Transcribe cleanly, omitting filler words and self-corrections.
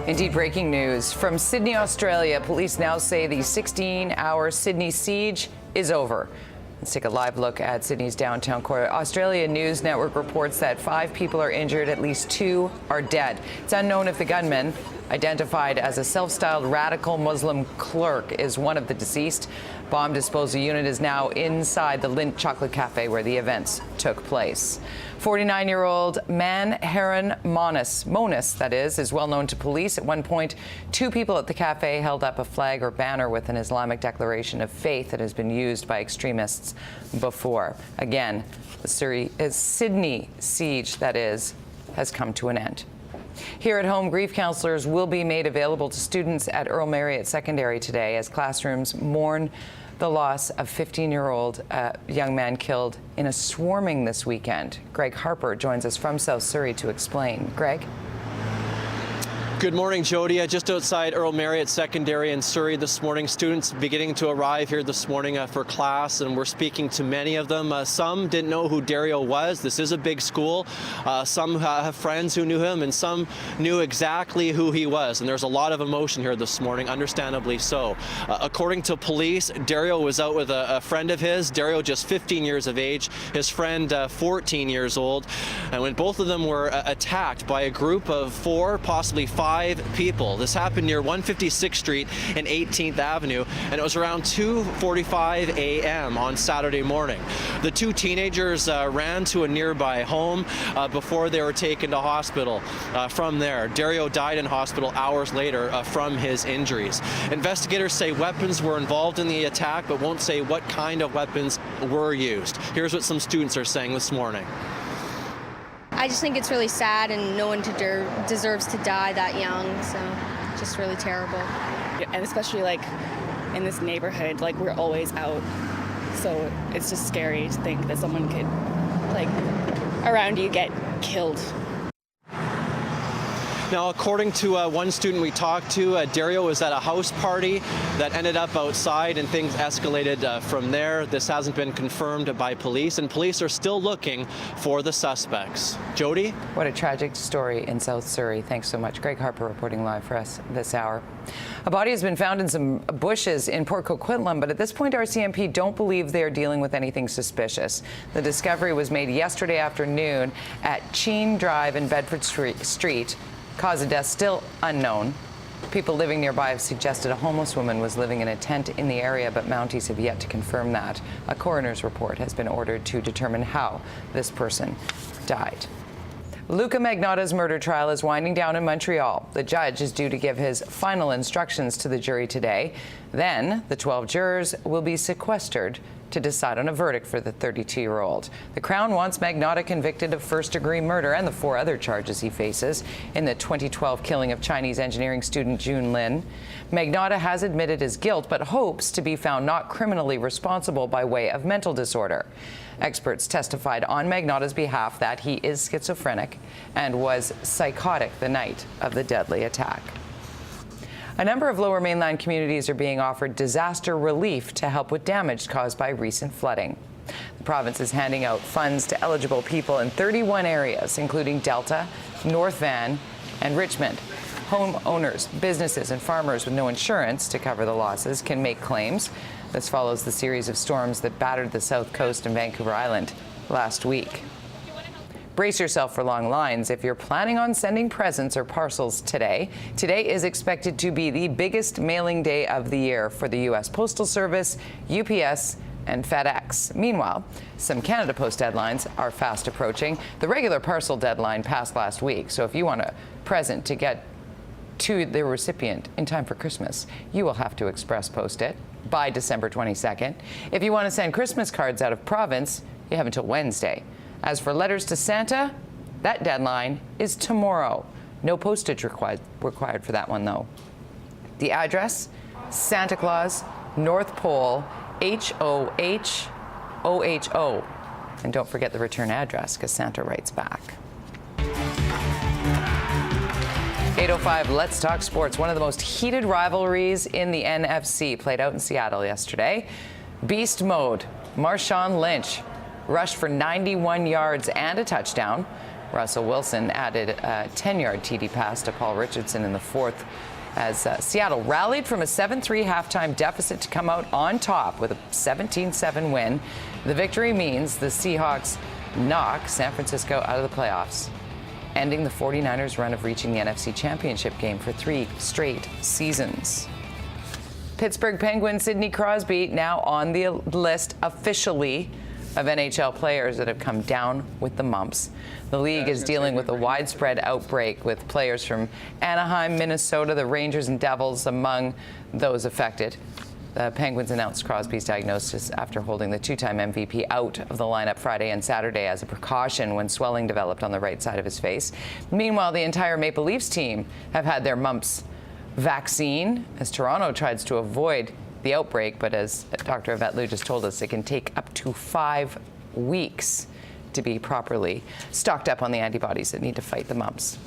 Indeed, breaking news from Sydney, Australia. Police now say the 16-hour Sydney siege is over. Let's take a live look at Sydney's downtown core. Australia News Network reports that 5 people are injured, at least 2 are dead. It's unknown if the gunman, identified as a self-styled radical Muslim clerk, is one of the deceased. Bomb disposal unit is now inside the Lindt Chocolate Cafe where the events took place. 49-year-old Manharan Monis, that is well known to police. At one point, 2 people at the cafe held up a flag or banner with an Islamic declaration of faith that has been used by extremists before. Again, the Sydney siege, that is, has come to an end. Here at home, grief counselors will be made available to students at Earl Marriott Secondary today as classrooms mourn the loss of 15-year-old young man killed in a swarming this weekend. Greg Harper joins us from South Surrey to explain. Greg? Good morning, Jody. Just outside Earl Marriott Secondary in Surrey this morning. Students beginning to arrive here this morning for class, and we're speaking to many of them. Some didn't know who Dario was. This is a big school. Some have friends who knew him, and some knew exactly who he was. And there's a lot of emotion here this morning, understandably so. According to police, Dario was out with a friend of his. Dario just 15 years of age, his friend 14 years old. And when both of them were attacked by a group of 4, possibly 5 people. This happened near 156th Street and 18th Avenue, and it was around 2:45 a.m. on Saturday morning. The 2 teenagers ran to a nearby home before they were taken to hospital from there. Dario died in hospital hours later from his injuries. Investigators say weapons were involved in the attack, but won't say what kind of weapons were used. Here's what some students are saying this morning. I just think it's really sad, and no one deserves to die that young, so just really terrible. And especially like in this neighborhood, like we're always out, so it's just scary to think that someone could, like, around you get killed. Now, according to one student we talked to, Dario was at a house party that ended up outside, and things escalated from there. This hasn't been confirmed by police, and police are still looking for the suspects. Jody? What a tragic story in South Surrey. Thanks so much. Greg Harper reporting live for us this hour. A body has been found in some bushes in Port Coquitlam, but at this point, RCMP don't believe they are dealing with anything suspicious. The discovery was made yesterday afternoon at Cheen Drive in Bedford Street. Cause of death still unknown. People living nearby have suggested a homeless woman was living in a tent in the area, but Mounties have yet to confirm that. A coroner's report has been ordered to determine how this person died. Luca Magnotta's murder trial is winding down in Montreal. The judge is due to give his final instructions to the jury today. Then the 12 jurors will be sequestered to decide on a verdict for the 32-year-old. The Crown wants Magnotta convicted of first-degree murder and the 4 other charges he faces in the 2012 killing of Chinese engineering student Jun Lin. Magnotta has admitted his guilt, but hopes to be found not criminally responsible by way of mental disorder. Experts testified on Magnotta's behalf that he is schizophrenic and was psychotic the night of the deadly attack. A number of Lower Mainland communities are being offered disaster relief to help with damage caused by recent flooding. The province is handing out funds to eligible people in 31 areas, including Delta, North Van, and Richmond. Homeowners, businesses, and farmers with no insurance to cover the losses can make claims. This follows the series of storms that battered the South Coast and Vancouver Island last week. Brace yourself for long lines if you're planning on sending presents or parcels today. Today is expected to be the biggest mailing day of the year for the U.S. Postal Service, UPS, and FedEx. Meanwhile, some Canada Post deadlines are fast approaching. The regular parcel deadline passed last week, so if you want a present to get to the recipient in time for Christmas, you will have to express post it by December 22nd. If you want to send Christmas cards out of province, you have until Wednesday. As for letters to Santa, that deadline is tomorrow. No postage required for that one, though. The address, Santa Claus, North Pole, HOHOHO. And don't forget the return address, because Santa writes back. 8:05, let's talk sports. One of the most heated rivalries in the NFC played out in Seattle yesterday. Beast mode. Marshawn Lynch rushed for 91 yards and a touchdown. Russell Wilson added a 10-yard TD pass to Paul Richardson in the fourth as Seattle rallied from a 7-3 halftime deficit to come out on top with a 17-7 win. The victory means the Seahawks knock San Francisco out of the playoffs, ending the 49ers' run of reaching the NFC Championship game for 3 straight seasons. Pittsburgh Penguins Sidney Crosby now on the list officially of NHL players that have come down with the mumps. The league is dealing with a widespread outbreak with players from Anaheim, Minnesota, the Rangers and Devils among those affected. The Penguins announced Crosby's diagnosis after holding the two-time MVP out of the lineup Friday and Saturday as a precaution when swelling developed on the right side of his face. Meanwhile, the entire Maple Leafs team have had their mumps vaccine as Toronto tries to avoid the outbreak, but as Dr. Yvette Liu just told us, it can take up to 5 weeks to be properly stocked up on the antibodies that need to fight the mumps.